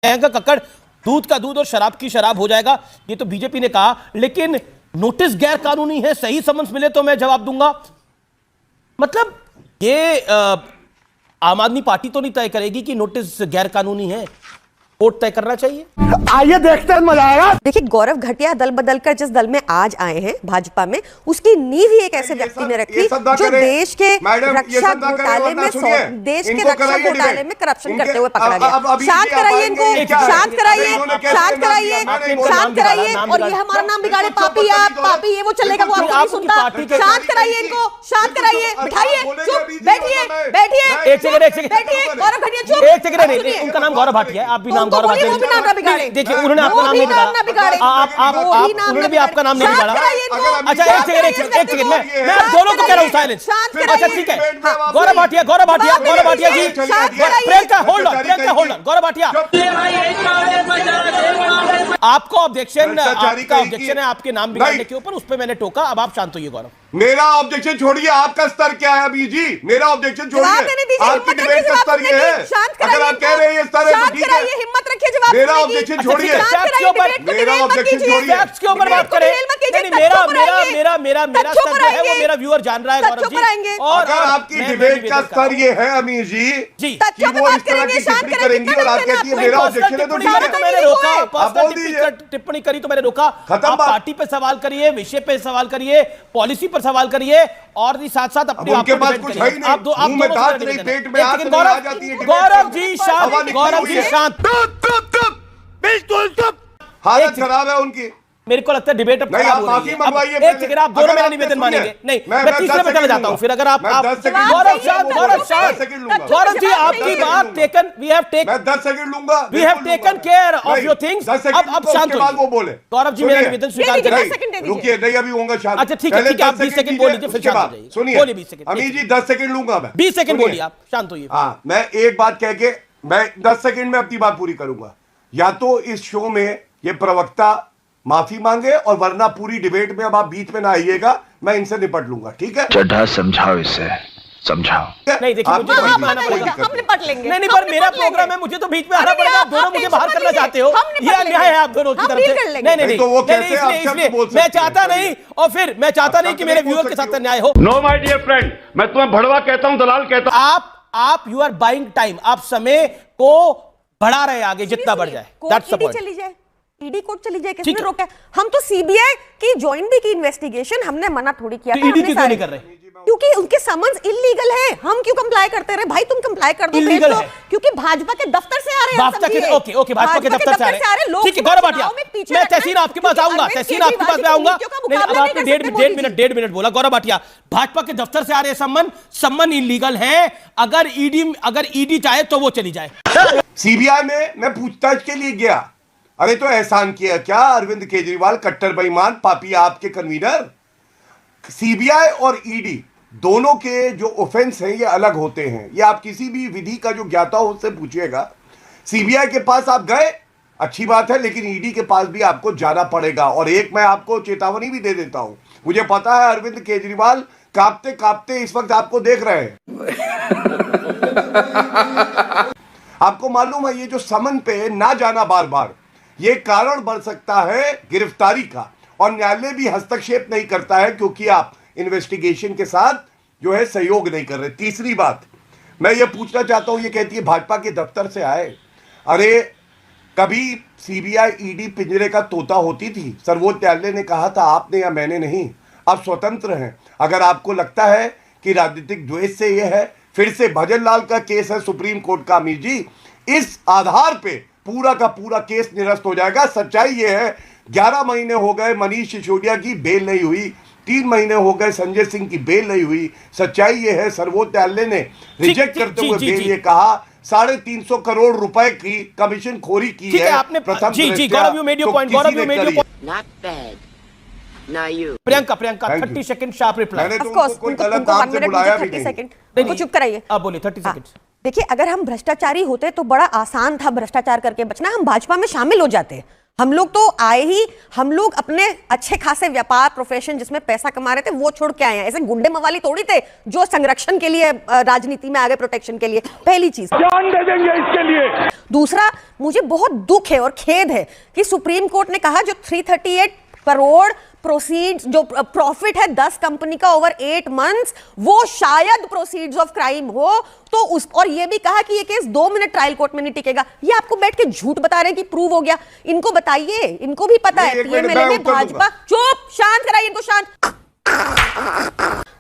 का कक्कड़, दूध का दूध और शराब की शराब हो जाएगा, ये तो बीजेपी ने कहा। लेकिन नोटिस गैर कानूनी है, सही समन्स मिले तो मैं जवाब दूंगा। मतलब ये आम आदमी पार्टी तो नहीं तय करेगी कि नोटिस गैर कानूनी है, कोर्ट तय करना चाहिए। आइए देखते हैं, मजा आएगा। देखिए, गौरव घटिया दल बदल कर जिस दल में आज आए हैं भाजपा में, उसकी नींव ही एक ऐसे व्यक्ति ने रखी जो देश के रक्षा घोटाले में करप्शन करते हुए पकड़ा गया। शांत कराइए इनको, शांत कराइए, शांत कराइए, शांत कराइए। और ये हमारा नाम बिगाड़े पापी, आप पापी, ये वो चलेगा, वो आपको नहीं सुनता। शांत कराइए इनको, शांत कराइए, बिठाइए, चुप बैठिए, बैठिए, एक सेकंड बैठिए। गौरव घटिया चुप, एक सेकंड, उनका नाम गौरव भाटिया है, आप भी नाम गौरव भाटिया। देखिए, उन्होंने आपका नाम नहीं बिगाड़ा, आप उन्होंने भी आपका नाम नहीं बिगाड़ा। अच्छा, एक सेकंड, मैं आप दोनों को कह रहा हूं साइलेंस। अच्छा ठीक है, गौरव भाटिया जी, प्रियंका होल्ड ऑन, गौरव भाटिया, आपको ऑब्जेक्शन है आपके नाम बिगाड़ने के ऊपर, उस पर मैंने टोका, अब आप शांत होइए। गौरव, मेरा ऑब्जेक्शन छोड़िए, आपका स्तर क्या है अभी जी? मेरा ऑब्जेक्शन छोड़िए, आपकी डिबेट का स्तर ये है। अगर आप कह रहे हैं स्तर है तो ठीक है, हिम्मत रखिए जवाब। मेरा ऑब्जेक्शन छोड़िए, मेरा ऑब्जेक्शन छोड़िए, फैक्ट्स के ऊपर बात करें। मेरा स्तर जो है वो मेरा व्यूअर जान रहा है गौरव जी। और अगर आपकी डिबेट का स्तर ये है अमीर जी कि वो इस तरह की टिप्पणी करेंगी और आप कहती है मेरा ऑब्जेक्शन है, तो ठीक है, मैंने रोका, टिप्पणी करी तो मैंने रोका। खत्म। पार्टी पे सवाल करिए, विषय पे सवाल करिए, पॉलिसी पर सवाल करिए, और साथ साथ अपने उनके पास कुछ है ही नहीं। गौरव जी शांत, गौरव जी शांत, बिल्कुल चुप। हालत खराब है उनकी। मेरे को लगता है डिबेट अब खराब हो रही है। एक सेकंड, आप दोनों मेरा निवेदन मानेंगे नहीं, मैं तीसरे पे चला जाता हूं फिर। अगर आप गौरव जी, आपकी बात टेकन, वी हैव टेकन, मैं 10 सेकंड लूंगा, we have taken care of your things. अब शांत हो, वो बोले। गौरव जी मेरा निवेदन स्वीकार करें। रुकिए, नहीं अभी होगा शांत। अच्छा ठीक है, आप 20 सेकंड बोल लीजिए, फिर शांत हो जाइए। सुनिए, बोलिए 20 सेकंड। अमीर जी 10 सेकंड लूंगा मैं। 20 सेकंड बोलिए, आप शांत होइए। हाँ, मैं एक बात कह के मैं 10 सेकंड में अपनी बात पूरी करूंगा। या तो इस शो में ये प्रवक्ता माफी मांगे, और वरना पूरी डिबेट में अब आप बीच में ना आइएगा, मैं इनसे निपट लूंगा, ठीक है? चड्ढा समझाओ इसे, समझाओ। नहीं देखिए, मुझे तो बीच में आना पड़ेगा, हम निपट लेंगे। नहीं पर मेरा प्रोग्राम है, मुझे तो बीच में आना पड़ेगा। आप दोनों मुझे बाहर करना चाहते हो, ये अन्याय है आप दोनों की तरफ से। नहीं, तो वो कैसे आप शब्द बोल सकते हैं? मैं चाहता नहीं, और फिर मैं चाहता नहीं कि मेरे व्यूअर के साथ अन्याय हो। नो माय डियर फ्रेंड, मैं तुम्हें भड़वा कहता हूं, दलाल कहता हूं। आप यू आर बाइंग टाइम, आप समय को बढ़ा रहे आगे जितना बढ़ जाए। That's the point. चली जाए, ईडी कोर्ट चली जाए, किसने रोका? हम तो सीबीआई की ज्वाइन भी की इन्वेस्टिगेशन, हमने मना थोड़ी किया था। ईडी क्यों नहीं कर रहे? क्योंकि उनके समन्स इलीगल है। हम क्यों कंप्लाई करते रहे? भाई तुम कंप्लाई कर दो, इलीगल है क्योंकि भाजपा के दफ्तर से आ रहे हैं। ओके, भाजपा के दफ्तर से आ रहे हैं। ठीक है गौरव भाटिया, मैं तहसीन आपके पास आऊंगा, तहसीन आपके पास मैं आऊंगा। अब आपने डेढ़ मिनट बोला। गौरव भाटिया, भाजपा के दफ्तर से आ रहे सम्मन इलीगल है। अगर ईडी चाहे तो वो चली जाए। सीबीआई में मैं पूछताछ के लिए गया। अरे तो एहसान किया क्या अरविंद केजरीवाल, कट्टर बेईमान पापी आपके कन्वीनर? सीबीआई और ईडी दोनों के जो ऑफेंस हैं ये अलग होते हैं। ये आप किसी भी विधि का जो ज्ञाता हो उससे पूछिएगा। सीबीआई के पास आप गए, अच्छी बात है, लेकिन ईडी के पास भी आपको जाना पड़ेगा। और एक मैं आपको चेतावनी भी दे देता हूं, मुझे पता है अरविंद केजरीवाल कांपते कांपते इस वक्त आपको देख रहे हैं। आपको मालूम है ये जो समन पे ना जाना बार बार, ये कारण बन सकता है गिरफ्तारी का, और न्यायालय भी हस्तक्षेप नहीं करता है क्योंकि आप इन्वेस्टिगेशन के साथ जो है सहयोग नहीं कर रहे। तीसरी बात मैं ये पूछना चाहता हूं, ये कहती है भाजपा के दफ्तर से आए। अरे कभी सीबीआई ईडी पिंजरे का तोता होती थी? सर्वोच्च न्यायालय ने कहा था, आपने या मैंने नहीं। आप स्वतंत्र हैं। अगर आपको लगता है कि राजनीतिक द्वेष से यह है, फिर से भजन लाल का केस है सुप्रीम कोर्ट का अमीर जी, इस आधार पे पूरा का पूरा केस निरस्त हो जाएगा। सच्चाई यह है 11 महीने हो गए मनीष सिसोदिया की बेल नहीं हुई, 3 महीने हो गए संजय सिंह की बेल नहीं हुई। सच्चाई यह है सर्वोच्च न्यायालय ने रिजेक्ट करते हुए बेल ये कहा 350 करोड़ रुपए की कमीशन खोरी की है। आपने प्रथम Gaurav you made your point, Gaurav you made your point. Not bad. Now you. Priyanka 30 second sharp reply. मैंने तो कोई गलत काम से बुलाया भी नहीं। उनको चुप कराइए। अब बोलिए 30 सेकंड। देखिए, अगर हम भ्रष्टाचारी होते तो बड़ा आसान था भ्रष्टाचार करके बचना, हम भाजपा में शामिल हो जाते। हम लोग तो आए ही, हम लोग अपने अच्छे खासे व्यापार प्रोफेशन जिसमें पैसा कमा रहे थे वो छोड़ के आए हैं। ऐसे गुंडे मवाली थोड़ी थे जो संरक्षण के लिए राजनीति में आ गए, प्रोटेक्शन के लिए। पहली चीज, जान दे देंगे इसके लिए। दूसरा, मुझे बहुत दुख है और खेद है कि सुप्रीम कोर्ट ने कहा जो 338 करोड़ प्रोसीड्स, जो प्रॉफिट है 10 कंपनी का ओवर 8 मंथ्स, वो शायद प्रोसीड्स ऑफ क्राइम हो, तो उस, और ये भी कहा कि ये केस 2 मिनट ट्रायल कोर्ट में नहीं टिकेगा। ये आपको बैठ के झूठ बता रहे हैं कि प्रूव हो गया। इनको बताइए, इनको भी पता है पीएमएलए में भाजपा। चुप, शांत कराइए इनको, शांत।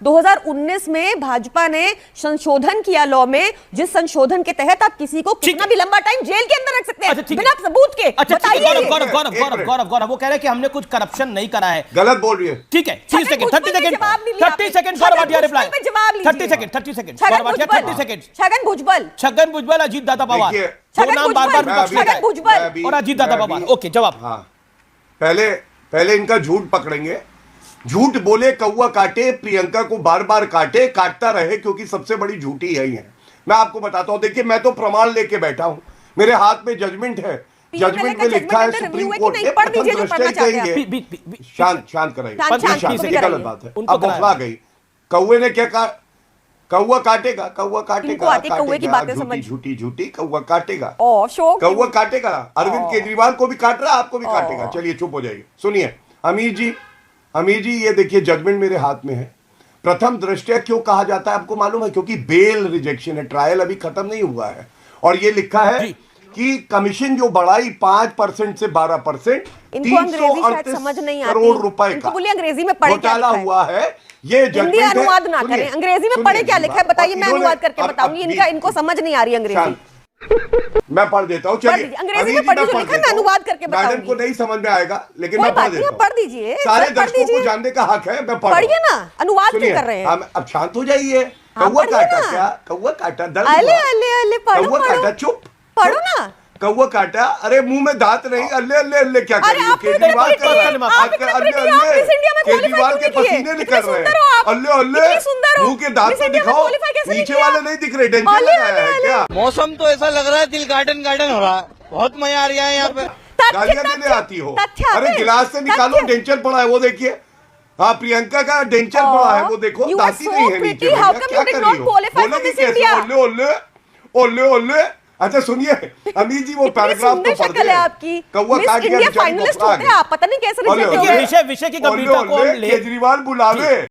2019 में भाजपा ने संशोधन किया लॉ में, जिस संशोधन के तहत आप किसी को कितना भी लंबा टाइम जेल के अंदर रख सकते हैं बिना सबूत के। गौरव वो कह रहे हैं कि हमने कुछ करप्शन नहीं करा है। गलत बोल रही है। ठीक है, 30 सेकंड गौरव भाटिया, 30 सेकंड। छगन भुजबल, अजीत दादा पवार, दो नाम बार-बार और अजीत दादा पवार। ओके, जवाब। हाँ, पहले इनका झूठ पकड़ेंगे। झूठ बोले कौवा काटे, प्रियंका को बार बार काटे, काटता रहे, क्योंकि सबसे बड़ी झूठी यही है। मैं आपको बताता हूं, देखिए मैं तो प्रमाण लेके बैठा हूं, मेरे हाथ में जजमेंट है, जजमेंट में लिखा है सुप्रीम कोर्ट ने प्रथम दृष्टया कहेंगे। शांत कराइए, गलत बात है, अब बौखला गई। कौवे ने क्या कहा? कौवा काटेगा, कौवा काटेगा, झूठी कौवा काटेगा, कौवा काटेगा। अरविंद केजरीवाल को भी काट रहा, आपको भी काटेगा। चलिए चुप हो जाइए। सुनिए अमीर जी, ये देखिए जजमेंट मेरे हाथ में है। प्रथम दृष्टया क्यों कहा जाता है आपको मालूम है? क्योंकि बेल रिजेक्शन है, ट्रायल अभी खत्म नहीं हुआ है। और ये लिखा है कि कमीशन जो बढ़ाई 5% से 12%, 338 करोड़ रुपए का अंग्रेजी में पढ़े घोटाला हुआ है। ये हिंदी अनुवाद ना करें, अंग्रेजी में पढ़े क्या लिखा है बताइए, मैं अनुवाद करके बताऊंगी। इनको समझ नहीं आ रही अंग्रेजी। मैं पढ़ देता हूँ, चलिए अंग्रेजी में पढ़ लिखा, मैं अनुवाद करके बताऊंगी। मैडम को नहीं समझ में आएगा, लेकिन मैं पढ़ देता हूँ। पढ़ दीजिए, सारे दर्शकों को जानने का हक है, मैं पढ़िए ना, अनुवाद क्यों कर रहे हैं? अब शांत हो जाइए। कौवा काटा क्या? कौवा काटा, दर्द हुआ। कौवा काटा, चुप पढ़ो ना। कौवा काटा, अरे मुंह में दांत नहीं, अल्ले अल्ले अल्ले क्या कर रही है? केजरीवाल कर रहा है, केजरीवाल के पसीने निकल रहे हैं। अल्ले अल्ले, मुंह के दांत तो दिखाओ, नीचे वाले नहीं दिख रहे। डेंजर लगाया है क्या? मौसम तो ऐसा लग रहा है दिल गार्डन हो रहा है, बहुत मजा आ रहा है यहाँ पे। गालियां देने आती हो? अरे गिलास से निकालो, डेंचर पड़ा है वो देखिए। हाँ, प्रियंका का डेंचर पड़ा है वो देखो, दांती नहीं है नीचे। क्या कर रही हो? बोलेगी कैसे? ओले ओले ओले ओले। अच्छा सुनिए अमीर जी, वो पैराग्राफ तो पढ़ दे आपकी। कौवा काट गया, फाइनलिस्ट होते हैं आप, पता नहीं कैसे विषय की गंभीरता को हम ले। केजरीवाल बुलावे।